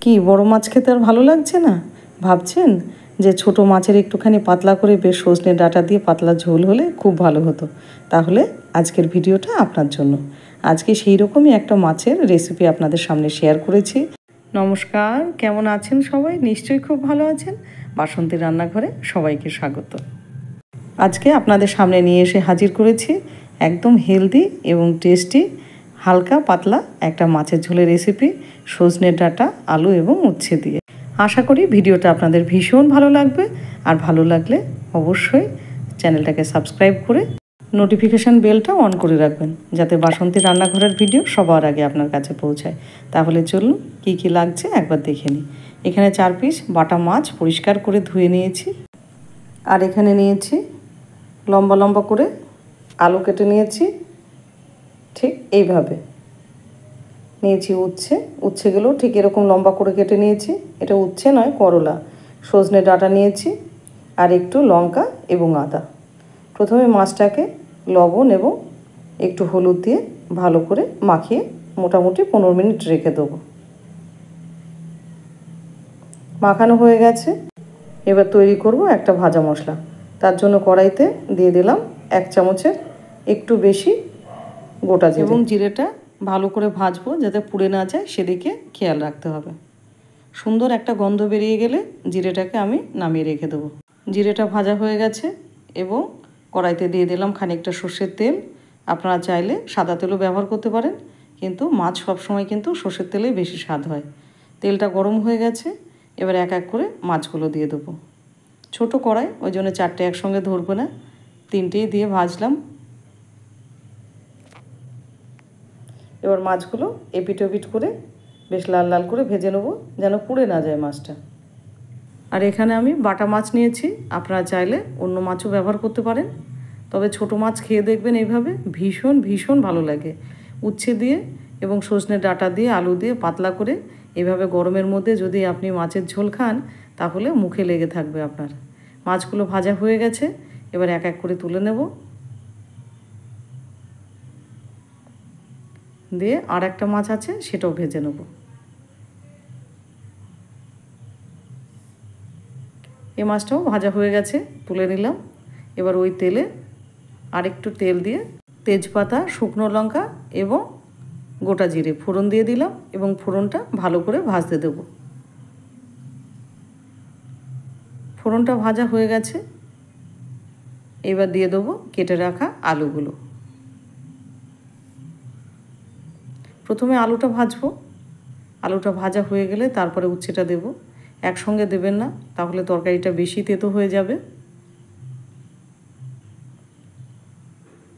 কি বড় মাছ খেতে আর ভালো লাগছে না? ভাবছেন যে ছোট মাছের একটুখানি পাতলা করে বেশ সজনে ডাঁটা দিয়ে পাতলা ঝোল হলে খুব ভালো হতো। তাহলে আজকের ভিডিওটা আপনার জন্য। আজকে সেই রকমই একটা মাছের রেসিপি আপনাদের সামনে শেয়ার করেছি। নমস্কার, কেমন আছেন সবাই? নিশ্চয়ই খুব ভালো আছেন। বাসন্তী রান্নাঘরে সবাইকে স্বাগত। আজকে আপনাদের সামনে নিয়ে এসে হাজির করেছি একদম হেলদি এবং টেস্টি হালকা পাতলা একটা মাছের ঝোলের রেসিপি, সজনে ডাঁটা, আলু এবং উচ্ছে দিয়ে। আশা করি ভিডিওটা আপনাদের ভীষণ ভালো লাগবে। আর ভালো লাগলে অবশ্যই চ্যানেলটাকে সাবস্ক্রাইব করে নোটিফিকেশান বেলটা অন করে রাখবেন, যাতে বাসন্তী রান্নাঘরের ভিডিও সবার আগে আপনার কাছে পৌঁছায়। তাহলে চলুন কী কী লাগছে একবার দেখে নিই। এখানে 4 পিস বাটা মাছ পরিষ্কার করে ধুয়ে নিয়েছি। আর এখানে নিয়েছি লম্বা লম্বা করে আলু কেটে নিয়েছি, ঠিক এইভাবে নিয়েছি। উচ্ছেগুলো ঠিক এরকম লম্বা করে কেটে নিয়েছি। এটা উচ্ছে নয়, করলা। সজনে ডাঁটা নিয়েছি আর একটু লঙ্কা এবং আদা। প্রথমে মাছটাকে লবণ এবং একটু হলুদ দিয়ে ভালো করে মাখিয়ে মোটামুটি 15 মিনিট রেখে দেবো। মাখানো হয়ে গেছে। এবার তৈরি করব একটা ভাজা মশলা। তার জন্য কড়াইতে দিয়ে দিলাম 1 চামচের একটু বেশি গোটা জিরে, এবং জিরেটা ভালো করে ভাজবো যাতে পুড়ে না যায়, সেদিকে খেয়াল রাখতে হবে। সুন্দর একটা গন্ধ বেরিয়ে গেলে জিরেটাকে আমি নামিয়ে রেখে দেবো। জিরেটা ভাজা হয়ে গেছে এবং কড়াইতে দিয়ে দিলাম খানিকটা সর্ষের তেল। আপনারা চাইলে সাদা তেলও ব্যবহার করতে পারেন, কিন্তু মাছ সবসময় কিন্তু সর্ষের তেলেই বেশি স্বাদ হয়। তেলটা গরম হয়ে গেছে। এবার এক এক করে মাছগুলো দিয়ে দেবো। ছোট কড়াই, ওই জন্য 4টে একসঙ্গে ধরবো না, 3টেই দিয়ে ভাজলাম। এবার মাছগুলো এপিট ওপিট করে বেশ লাল লাল করে ভেজে নেবো, যেন পুড়ে না যায় মাছটা। আর এখানে আমি বাটা মাছ নিয়েছি। আপনারা চাইলে অন্য মাছও ব্যবহার করতে পারেন, তবে ছোট মাছ খেয়ে দেখবেন এইভাবে ভীষণ ভীষণ ভালো লাগে। উচ্ছে দিয়ে এবং সজনে ডাঁটা দিয়ে আলু দিয়ে পাতলা করে এভাবে গরমের মধ্যে যদি আপনি মাছের ঝোল খান, তাহলে মুখে লেগে থাকবে আপনার। মাছগুলো ভাজা হয়ে গেছে। এবার এক এক করে তুলে নেব। দিয়ে আর একটা মাছ আছে, সেটাও ভেজে নেব। এই মাছটাও ভাজা হয়ে গেছে, তুলে নিলাম। এবার ওই তেলে আরেকটু তেল দিয়ে তেজপাতা, শুকনো লঙ্কা এবং গোটা জিরে ফোড়ন দিয়ে দিলাম, এবং ফোড়নটা ভালো করে ভাজতে দেব। ফোড়নটা ভাজা হয়ে গেছে। এবার দিয়ে দেবো কেটে রাখা আলুগুলো। প্রথমে আলুটা ভাজবো। আলুটা ভাজা হয়ে গেলে তারপরে উচ্ছেটা দেব। একসঙ্গে দেবেন না, তাহলে তরকারিটা বেশি তেতো হয়ে যাবে।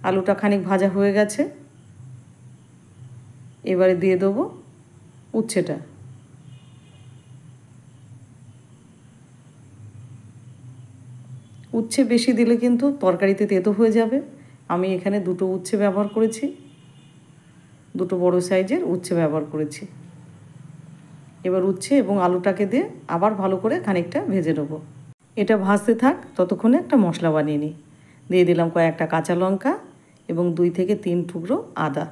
আলুটা খানিক ভাজা হয়ে গেছে। এবারে দিয়ে দেবো উচ্ছেটা। উচ্ছে বেশি দিলে কিন্তু তরকারিতে তেতো হয়ে যাবে। আমি এখানে 2টো উচ্ছে ব্যবহার করেছি, 2টো বড় সাইজের উচ্ছে ব্যবহার করেছি। এবার উচ্ছে এবং আলুটাকে দিয়ে আবার ভালো করে খানিকটা ভেজে নেবো। এটা ভাজতে থাক, ততক্ষণে একটা মশলা বানিয়ে নিই। দিয়ে দিলাম কয়েকটা কাঁচা লঙ্কা এবং 2 থেকে 3 টুকরো আদা।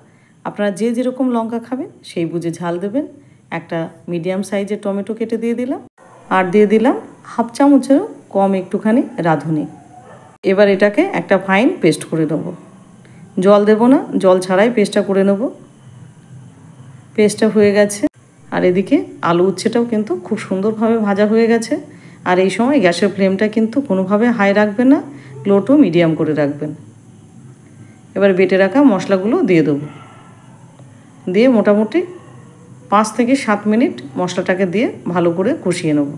আপনারা যে যেরকম লঙ্কা খাবেন সেই বুঝে ঝাল দেবেন। একটা মিডিয়াম সাইজের টমেটো কেটে দিয়ে দিলাম। আর দিয়ে দিলাম 1/2 চামচেরও কম একটুখানি রাঁধুনি। এবার এটাকে একটা ফাইন পেস্ট করে নেবো। জল দেব না, জল ছাড়াই পেস্টটা করে নেব। পেস্টটা হয়ে গেছে। আর এদিকে আলু উচ্ছেটাও কিন্তু খুব সুন্দরভাবে ভাজা হয়ে গেছে। আর এই সময় গ্যাসের ফ্লেমটা কিন্তু কোনোভাবে হাই রাখবেন না, লো টু মিডিয়াম করে রাখবেন। এবার বেটে রাখা মশলাগুলো দিয়ে দেবো। দিয়ে মোটামুটি 5 থেকে 7 মিনিট মশলাটাকে দিয়ে ভালো করে কষিয়ে নেব।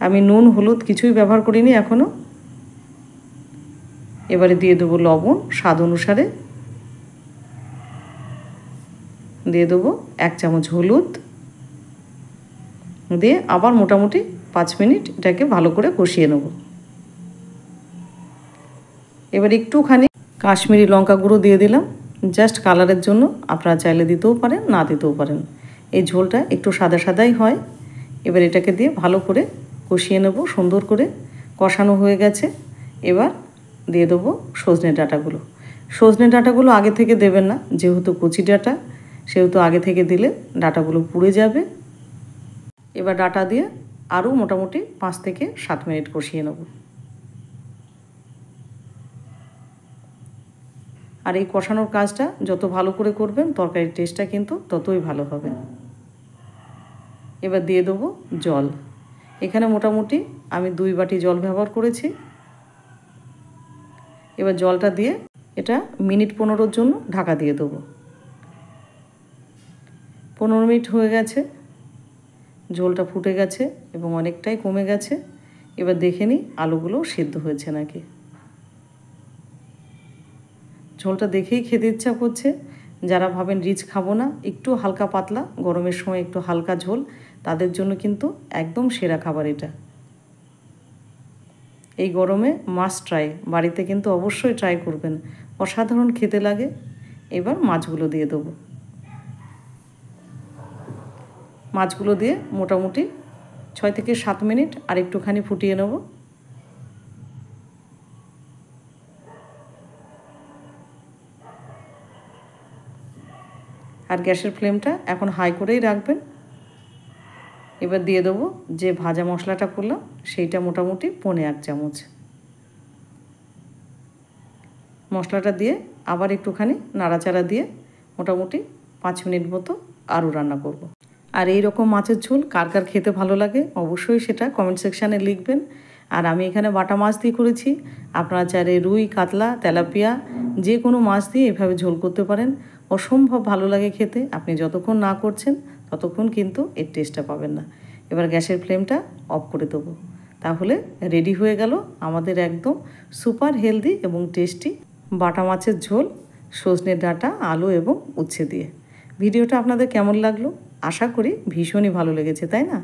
আমি নুন হলুদ কিছুই ব্যবহার করিনি এখনও। এবারে দিয়ে দেবো লবণ স্বাদ অনুসারে। দিয়ে দেবো 1 চামচ হলুদ। দিয়ে আবার মোটামুটি 5 মিনিট এটাকে ভালো করে কষিয়ে নেব। এবার একটুখানি কাশ্মীরি লঙ্কা গুঁড়ো দিয়ে দিলাম, জাস্ট কালারের জন্য। আপনারা চাইলে দিতেও পারেন, না দিতেও পারেন। এই ঝোলটা একটু সাদা সাদাই হয়। এবার এটাকে দিয়ে ভালো করে কষিয়ে নেব। সুন্দর করে কষানো হয়ে গেছে। এবার দিয়ে দেবো সজনে ডাঁটাগুলো। সজনে ডাঁটাগুলো আগে থেকে দেবেন না, যেহেতু কচি ডাঁটা সেহেতু আগে থেকে দিলে ডাঁটাগুলো পুড়ে যাবে। এবার ডাঁটা দিয়ে আরও মোটামুটি 5 থেকে 7 মিনিট কষিয়ে নেব। আর এই কষানোর কাজটা যত ভালো করে করবেন তরকারির টেস্টটা কিন্তু ততই ভালো হবে। এবার দিয়ে দেবো জল। এখানে মোটামুটি আমি 2 বাটি জল ব্যবহার করেছি। এবার জলটা দিয়ে এটা মিনিট 15 জন্য ঢাকা দিয়ে দেবো। 15 মিনিট হয়ে গেছে, ঝোলটা ফুটে গেছে এবং অনেকটাই কমে গেছে। এবার দেখে নিই আলুগুলো সিদ্ধ হয়েছে নাকি। ঝোলটা দেখেই খেতে ইচ্ছা করছে। যারা ভাবেন রিচ খাবো না, একটু হালকা পাতলা, গরমের সময় একটু হালকা ঝোল, তাদের জন্য কিন্তু একদম সেরা খাবার এটা। এই গরমে মাস্ট ট্রাই, বাড়িতে কিন্তু অবশ্যই ট্রাই করবেন, অসাধারণ খেতে লাগে। এবার মাছগুলো দিয়ে দেবো। মাছগুলো দিয়ে মোটামুটি 6 থেকে 7 মিনিট আর একটুখানি ফুটিয়ে নেব। আর গ্যাসের ফ্লেমটা এখন হাই করেই রাখবেন। এবার দিয়ে দেবো যে ভাজা মশলাটা করলাম সেইটা মোটামুটি 1.5 চামচ। মশলাটা দিয়ে আবার একটুখানি নাড়াচাড়া দিয়ে মোটামুটি 5 মিনিট মতো আরও রান্না করব। আর এই রকম মাছের ঝোল কার কার খেতে ভালো লাগে অবশ্যই সেটা কমেন্ট সেকশানে লিখবেন। আর আমি এখানে বাটা মাছ দিয়ে করেছি, আপনারা চাইলে রুই, কাতলা, তেলাপিয়া যে কোনো মাছ দিয়ে এভাবে ঝোল করতে পারেন। অসম্ভব ভালো লাগে খেতে। আপনি যতক্ষণ না করছেন ততক্ষণ কিন্তু এর টেস্টটা পাবেন না। এবার গ্যাসের ফ্লেমটা অফ করে দেবো। তাহলে রেডি হয়ে গেল আমাদের একদম সুপার হেলদি এবং টেস্টি বাটা মাছের ঝোল, সজনে ডাঁটা, আলু এবং উচ্ছে দিয়ে। ভিডিওটা আপনাদের কেমন লাগলো? আশা করি ভীষণই ভালো লেগেছে, তাই না?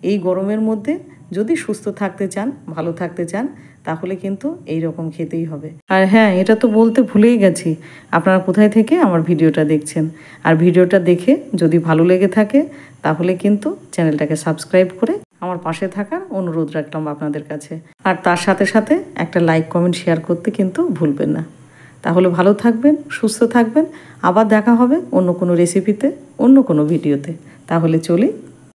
এই গরমের মধ্যে যদি সুস্থ থাকতে চান, ভালো থাকতে চান, তাহলে কিন্তু এই রকম খেতেই হবে। আর হ্যাঁ, এটা তো বলতে ভুলেই গেছি, আপনারা কোথায় থেকে আমার ভিডিওটা দেখছেন। আর ভিডিওটা দেখে যদি ভালো লেগে থাকে তাহলে কিন্তু চ্যানেলটাকে সাবস্ক্রাইব করে আমার পাশে থাকার অনুরোধ রাখলাম আপনাদের কাছে। আর তার সাথে সাথে একটা লাইক, কমেন্ট, শেয়ার করতে কিন্তু ভুলবেন না। তাহলে ভালো থাকবেন, সুস্থ থাকবেন। আবার দেখা হবে অন্য কোনো রেসিপিতে, অন্য কোনো ভিডিওতে। তাহলে চলি।